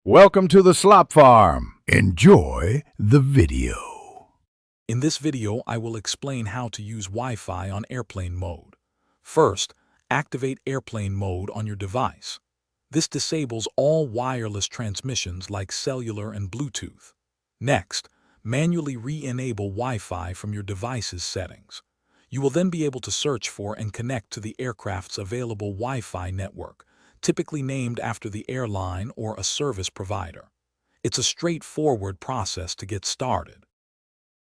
Welcome to the Slop Farm. Enjoy the video. In this video, I will explain how to use Wi-Fi on airplane mode. First, activate airplane mode on your device. This disables all wireless transmissions like cellular and Bluetooth. Next, manually re-enable Wi-Fi from your device's settings. You will then be able to search for and connect to the aircraft's available Wi-Fi network, typically named after the airline or a service provider. It's a straightforward process to get started.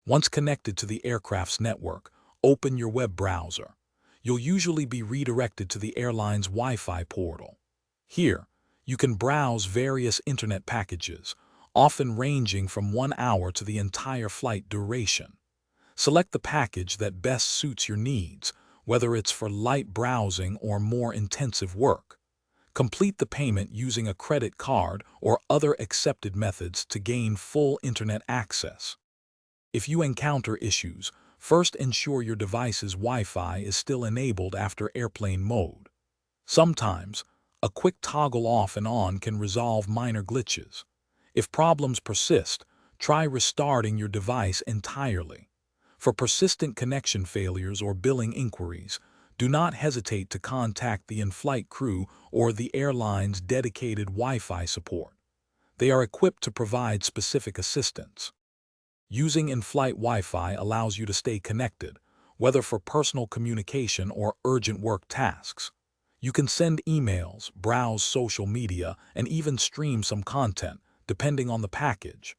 Once connected to the aircraft's network, open your web browser. You'll usually be redirected to the airline's Wi-Fi portal. Here, you can browse various internet packages, often ranging from 1 hour to the entire flight duration. Select the package that best suits your needs, whether it's for light browsing or more intensive work. Complete the payment using a credit card or other accepted methods to gain full internet access. If you encounter issues, first ensure your device's Wi-Fi is still enabled after airplane mode. Sometimes, a quick toggle off and on can resolve minor glitches. If problems persist, try restarting your device entirely. For persistent connection failures or billing inquiries, do not hesitate to contact the in-flight crew or the airline's dedicated Wi-Fi support. They are equipped to provide specific assistance. Using in-flight Wi-Fi allows you to stay connected, whether for personal communication or urgent work tasks. You can send emails, browse social media, and even stream some content, depending on the package.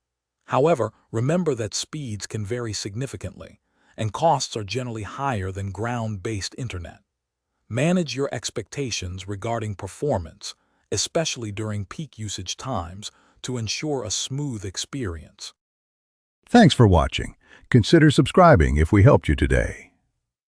However, remember that speeds can vary significantly, and costs are generally higher than ground-based internet. Manage your expectations regarding performance, especially during peak usage times, to ensure a smooth experience. Thanks for watching. Consider subscribing if we helped you today.